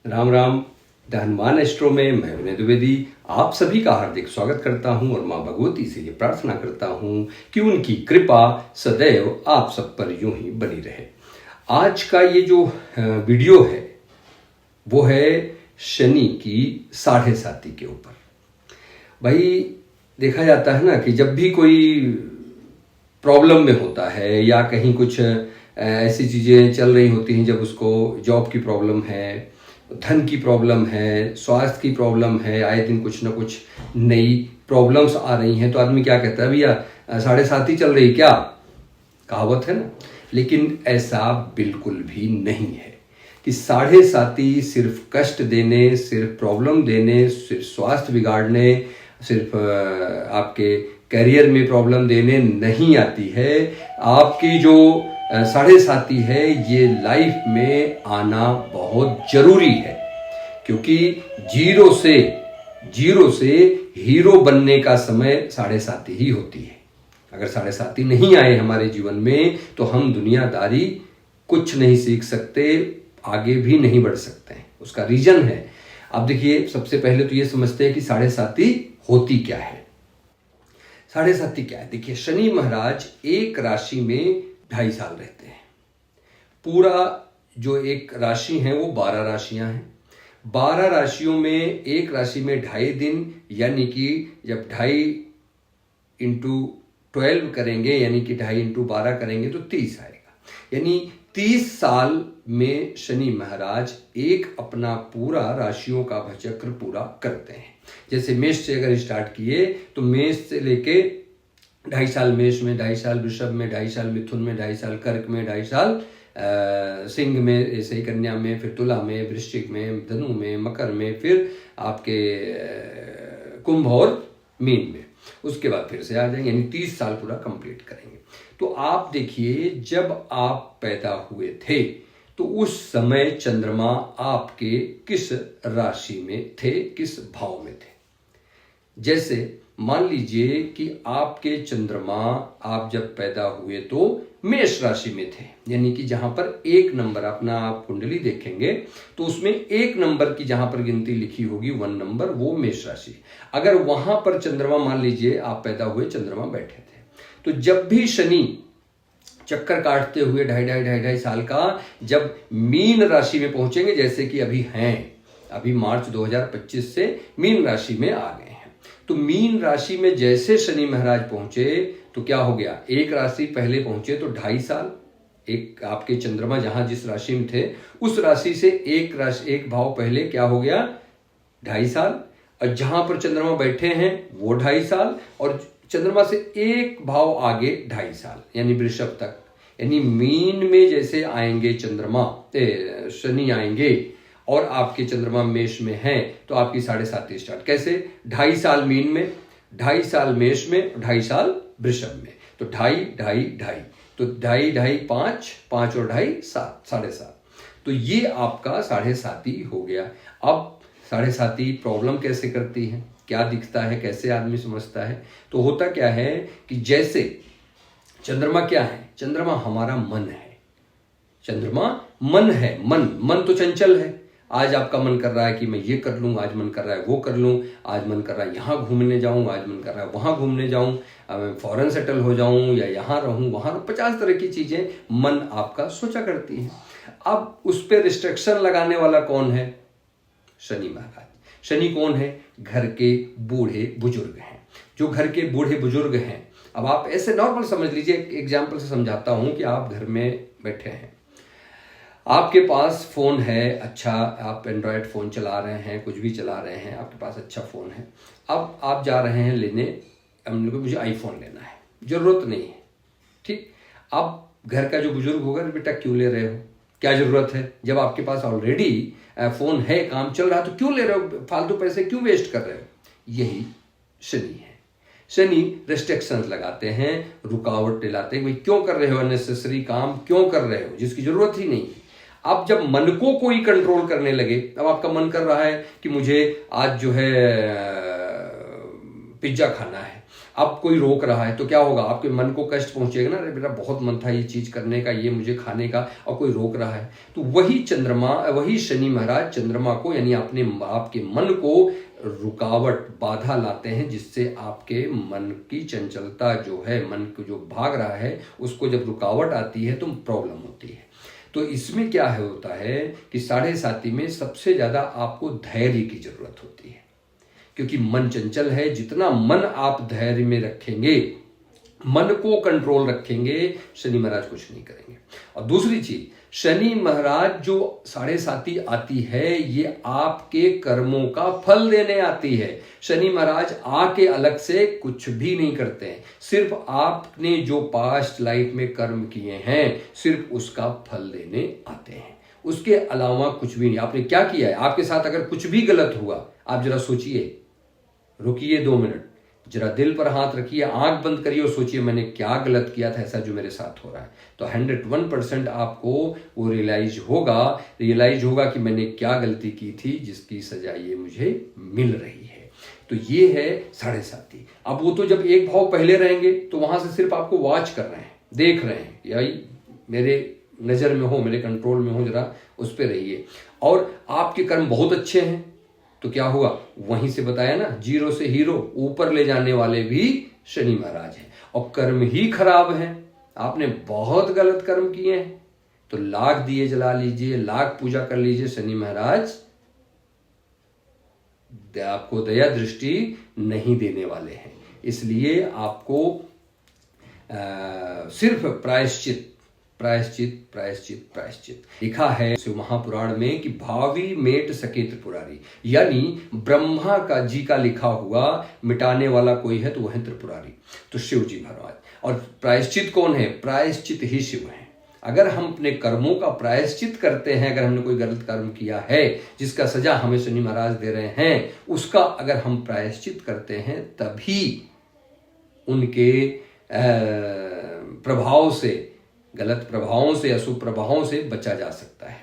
Ram Ram. The Hanuman astro में मैं विनय द्विवेदी आप सभी का हार्दिक स्वागत करता हूं और मां भगवती से ये प्रार्थना करता हूं कि उनकी कृपा सदैव आप सब पर यूं ही बनी रहे। आज का ये जो वीडियो है वो है शनि की 7.5 के ऊपर। भाई देखा जाता है ना कि जब भी कोई प्रॉब्लम में होता है या कहीं कुछ ऐसी चीज़ें चल रही होती हैं, जब उसको जॉब की प्रॉब्लम है, धन की प्रॉब्लम है, स्वास्थ्य की प्रॉब्लम है, आए दिन कुछ ना कुछ नई प्रॉब्लम्स आ रही हैं, तो आदमी क्या कहता है, भैया 7.5 चल रही क्या, कहावत है ना। लेकिन ऐसा बिल्कुल भी नहीं है कि 7.5 सिर्फ कष्ट देने, सिर्फ प्रॉब्लम देने, सिर्फ स्वास्थ्य बिगाड़ने, सिर्फ आपके करियर में प्रॉब्लम देने नहीं आती है। आपकी जो 7.5 है ये लाइफ में आना बहुत जरूरी है, क्योंकि जीरो से हीरो बनने का समय 7.5 ही होती है। अगर 7.5 नहीं आए हमारे जीवन में तो हम दुनियादारी कुछ नहीं सीख सकते, आगे भी नहीं बढ़ सकते हैं। उसका रीजन है, अब देखिए, सबसे पहले तो ये समझते हैं कि 7.5 होती क्या है। 7.5 क्या है? देखिए, शनि महाराज एक राशि में 2.5 साल रहते हैं। पूरा जो एक राशि है वो 12 राशियां हैं। 12 राशियों में एक राशि में 2.5 दिन, यानी कि जब 2.5 इंटू 12 करेंगे, यानी कि 2.5 इंटू 12 करेंगे तो 30 आएगा। यानी 30 साल में शनि महाराज एक अपना पूरा राशियों का चक्र पूरा करते हैं। जैसे मेष से अगर स्टार्ट किए तो मेष से लेके 2.5 साल मेष में, 2.5 साल वृषभ में, 2.5 साल मिथुन में, 2.5 साल कर्क में, 2.5 साल सिंह में, ऐसे ही कन्या में, फिर तुला में, वृश्चिक में, धनु में, मकर में, फिर आपके कुंभ और मीन में। उसके बाद फिर से आ जाएंगे, यानी 30 साल पूरा कंप्लीट करेंगे। तो आप देखिए, जब आप पैदा हुए थे तो उस समय चंद्रमा आपके किस राशि में थे, किस भाव में थे। जैसे मान लीजिए कि आपके चंद्रमा, आप जब पैदा हुए तो मेष राशि में थे, यानी कि जहां पर 1 नंबर, अपना आप कुंडली देखेंगे तो उसमें 1 नंबर की जहां पर गिनती लिखी होगी, 1 नंबर, वो मेष राशि। अगर वहां पर चंद्रमा, मान लीजिए आप पैदा हुए, चंद्रमा बैठे थे, तो जब भी शनि चक्कर काटते हुए 2.5 साल का जब मीन राशि में पहुंचेंगे, जैसे कि अभी हैं, अभी मार्च 2025 से मीन राशि में आ गए हैं, तो मीन राशि में जैसे शनि महाराज पहुंचे तो क्या हो गया, एक राशि पहले पहुंचे तो 2.5 साल, एक आपके चंद्रमा जहां जिस राशि में थे उस राशि से एक भाव पहले क्या हो गया, 2.5 साल, और जहां पर चंद्रमा बैठे हैं वो 2.5 साल, और चंद्रमा से एक भाव आगे 2.5 साल, यानी वृषभ तक। यानी मीन में जैसे आएंगे चंद्रमा, शनि आएंगे और आपके चंद्रमा मेष में हैं, तो आपकी 7.5 स्टार्ट कैसे, 2.5 साल मीन में, 2.5 साल मेष में, 2.5 साल वृषभ में, तो 2.5 तो 2.5 5 और 2.5 7, 7.5। तो ये आपका 7.5 हो गया। अब 7.5 प्रॉब्लम कैसे करती है, क्या दिखता है, कैसे आदमी समझता है। तो होता क्या है कि जैसे चंद्रमा क्या है, चंद्रमा हमारा मन है, चंद्रमा मन है, मन तो चंचल है। आज आपका मन कर रहा है कि मैं ये कर लूँ, आज मन कर रहा है वो कर लूँ, आज मन कर रहा है यहाँ घूमने जाऊँ, आज मन कर रहा है वहाँ घूमने जाऊँ, मैं फॉरेन सेटल हो जाऊँ या यहाँ रहूँ वहाँ, 50 तरह की चीज़ें मन आपका सोचा करती है। अब उस पर रिस्ट्रिक्शन लगाने वाला कौन है, शनि महाराज। शनि कौन है, घर के बूढ़े बुजुर्ग हैं। जो घर के बूढ़े बुजुर्ग हैं, अब आप ऐसे नॉर्मल समझ लीजिए, एक एग्जाम्पल से समझाता हूं कि आप घर में बैठे हैं, आपके पास फोन है, अच्छा आप एंड्रॉयड फोन चला रहे हैं, कुछ भी चला रहे हैं, आपके पास अच्छा फोन है। अब आप जा रहे हैं लेने, मुझे आईफोन लेना है, जरूरत नहीं है, ठीक। अब घर का जो बुजुर्ग होगा, बेटा क्यों ले रहे हो, क्या जरूरत है, जब आपके पास ऑलरेडी फोन है, काम चल रहा, तो क्यों ले रहे हो, फालतू पैसे क्यों वेस्ट कर रहे हो। यही शनि है। शनि रेस्ट्रिक्शंस लगाते हैं, रुकावट दिलाते हैं, भाई क्यों कर रहे हो अननेसेसरी काम, क्यों कर रहे हो जिसकी जरूरत ही नहीं है। अब जब मन को कोई कंट्रोल करने लगे, अब आपका मन कर रहा है कि मुझे आज जो है पिज्जा खाना है, अब कोई रोक रहा है तो क्या होगा, आपके मन को कष्ट पहुंचेगा ना, अरे मेरा बहुत मन था ये चीज करने का, ये मुझे खाने का, और कोई रोक रहा है। तो वही शनि महाराज चंद्रमा को यानी अपने आपके मन को रुकावट बाधा लाते हैं, जिससे आपके मन की चंचलता जो है, मन को जो भाग रहा है उसको जब रुकावट आती है तो प्रॉब्लम होती है। तो इसमें क्या है होता है कि साढ़े साती में सबसे ज्यादा आपको धैर्य की जरूरत होती है, क्योंकि मन चंचल है। जितना मन आप धैर्य में रखेंगे, मन को कंट्रोल रखेंगे, शनि महाराज कुछ नहीं करेंगे। और दूसरी चीज, शनि महाराज जो साढ़े साती आती है ये आपके कर्मों का फल देने आती है। शनि महाराज आके अलग से कुछ भी नहीं करते हैं, सिर्फ आपने जो पास्ट लाइफ में कर्म किए हैं सिर्फ उसका फल देने आते हैं, उसके अलावा कुछ भी नहीं। आपने क्या किया है, आपके साथ अगर कुछ भी गलत हुआ, आप जरा सोचिए, रुकिए 2 मिनट, जरा दिल पर हाथ रखिए, आंख बंद करिए और सोचिए मैंने क्या गलत किया था ऐसा जो मेरे साथ हो रहा है। तो 101% आपको वो रियलाइज होगा कि मैंने क्या गलती की थी जिसकी सजा ये मुझे मिल रही है। तो ये है साढ़े साती। अब वो तो जब एक भाव पहले रहेंगे तो वहां से सिर्फ आपको वॉच कर रहे हैं, देख रहे हैं, यही मेरे नजर में हो, मेरे कंट्रोल में हो, जरा उस पर रहिए। और आपके कर्म बहुत अच्छे हैं तो क्या हुआ, वहीं से बताया ना, जीरो से हीरो, ऊपर ले जाने वाले भी शनि महाराज हैं। और कर्म ही खराब हैं, आपने बहुत गलत कर्म किए हैं तो लाख दिए जला लीजिए, लाख पूजा कर लीजिए, शनि महाराज आपको दया दृष्टि नहीं देने वाले हैं। इसलिए आपको सिर्फ प्रायश्चित प्रायश्चित प्रायश्चित प्रायश्चित लिखा है शिव महापुराण में कि भावी मेट सके त्रिपुरारी, यानी ब्रह्मा का जी का लिखा हुआ मिटाने वाला कोई है तो वह है त्रिपुरारी, तो शिव जी महाराज। और प्रायश्चित कौन है, प्रायश्चित ही शिव है। अगर हम अपने कर्मों का प्रायश्चित करते हैं, अगर हमने कोई गलत कर्म किया है जिसका सजा हमें शनि महाराज दे रहे हैं, उसका अगर हम प्रायश्चित करते हैं तभी उनके प्रभाव से, गलत प्रभावों से, अशुभ प्रभावों से बचा जा सकता है।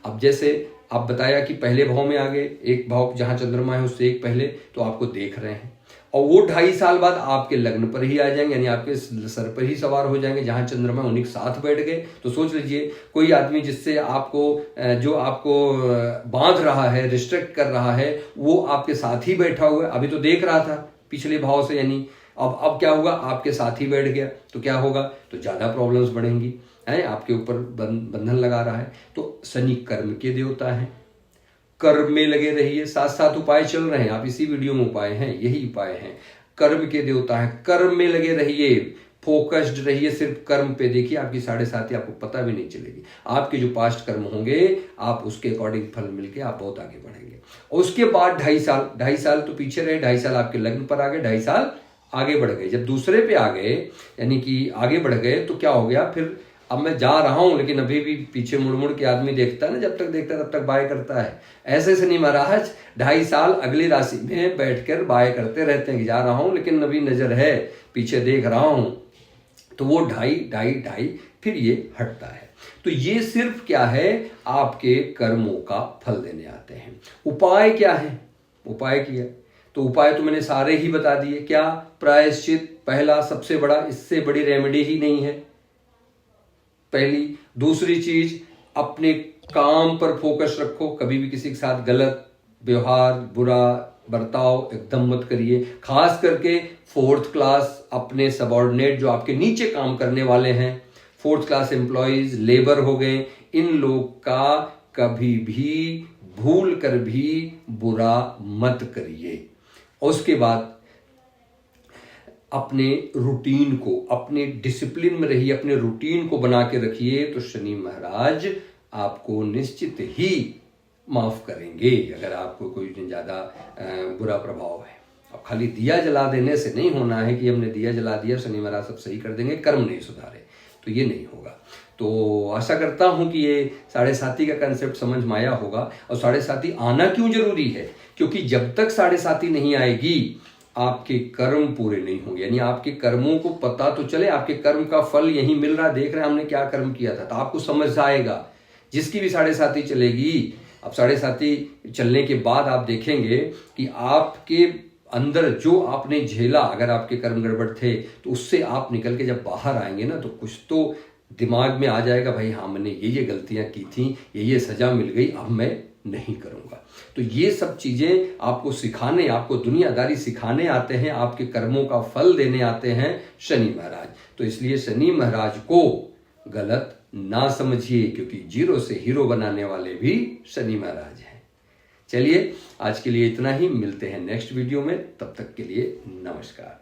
अब जैसे आप बताया कि पहले भाव में आ गए, एक भाव जहां चंद्रमा है उससे एक पहले, तो आपको देख रहे हैं, और वो 2.5 साल बाद आपके लग्न पर ही आ जाएंगे, यानी आपके सर पर ही सवार हो जाएंगे जहां चंद्रमा उन्हीं के साथ बैठ गए। तो सोच लीजिए कोई आदमी जिससे आपको जो आपको बांध रहा है, रिस्ट्रिक्ट कर रहा है, वो आपके साथ ही बैठा हुआ है। अभी तो देख रहा था पिछले भाव से, यानी अब क्या होगा, आपके साथ ही बैठ गया तो क्या होगा, तो ज्यादा प्रॉब्लम्स बढ़ेंगी, है आपके ऊपर बंधन लगा रहा है। तो शनि कर्म के देवता है, कर्म में लगे रहिए, साथ साथ उपाय चल रहे हैं, आप इसी वीडियो में उपाय हैं, यही उपाय हैं, कर्म के देवता है, कर्म में लगे रहिए, फोकस्ड रहिए, सिर्फ कर्म पे देखिए, आपकी साढ़े साती आपको पता भी नहीं चलेगी। आपके जो पास्ट कर्म होंगे आप उसके अकॉर्डिंग फल मिलके आप बहुत आगे बढ़ेंगे। और उसके बाद 2.5 साल तो पीछे रहे, 2.5 साल आपके लग्न पर आ गए, 2.5 साल आगे बढ़ गए। जब दूसरे पे आ गए यानी कि आगे बढ़ गए तो क्या हो गया, फिर अब मैं जा रहा हूं लेकिन अभी भी पीछे मुड़ मुड़ के आदमी देखता है ना, जब तक देखता है तब तक बाय करता है। ऐसे शनि महाराज 2.5 साल अगली राशि में बैठकर बाय करते रहते हैं कि जा रहा हूं लेकिन अभी नजर है, पीछे देख रहा हूं, तो वो 2.5 फिर ये हटता है। तो ये सिर्फ क्या है, आपके कर्मों का फल देने आते हैं। उपाय क्या है, उपाय किया तो उपाय तो मैंने सारे ही बता दिए। क्या, प्रायश्चित पहला सबसे बड़ा, इससे बड़ी रेमेडी ही नहीं है पहली। दूसरी चीज, अपने काम पर फोकस रखो, कभी भी किसी के साथ गलत व्यवहार, बुरा बर्ताव एकदम मत करिए। खास करके 4th क्लास अपने सबॉर्डिनेट जो आपके नीचे काम करने वाले हैं, 4th क्लास एम्प्लॉइज, लेबर हो गए, इन लोग का कभी भी भूल कर भी बुरा मत करिए। और उसके बाद अपने रूटीन को, अपने डिसिप्लिन में रहिए, अपने रूटीन को बना के रखिए, तो शनि महाराज आपको निश्चित ही माफ करेंगे अगर आपको कोई ज्यादा बुरा प्रभाव है। अब खाली दिया जला देने से नहीं होना है कि हमने दिया जला दिया शनि महाराज सब सही कर देंगे, कर्म नहीं सुधारे, तो ये नहीं होगा। तो आशा करता हूं कि ये साढ़े साती का कंसेप्ट समझ में आया होगा। और साढ़े साती आना क्यों जरूरी है, क्योंकि जब तक साढ़े साती नहीं आएगी आपके कर्म पूरे नहीं होंगे। यानी आपके कर्मों को पता तो चले, आपके कर्म का फल यही मिल रहा, देख रहे हैं हमने क्या कर्म किया था, तो आपको समझ आएगा। जिसकी भी साढ़े साती चलेगी, अब साढ़े साती चलने के बाद आप देखेंगे कि अंदर जो आपने झेला, अगर आपके कर्म गड़बड़ थे तो उससे आप निकल के जब बाहर आएंगे ना, तो कुछ तो दिमाग में आ जाएगा, भाई हाँ मैंने ये गलतियां की थी, ये सजा मिल गई, अब मैं नहीं करूंगा। तो ये सब चीजें आपको सिखाने, आपको दुनियादारी सिखाने आते हैं, आपके कर्मों का फल देने आते हैं शनि महाराज। तो इसलिए शनि महाराज को गलत ना समझिए, क्योंकि जीरो से हीरो बनाने वाले भी शनि महाराज हैं। चलिए आज के लिए इतना ही, मिलते हैं नेक्स्ट वीडियो में, तब तक के लिए नमस्कार।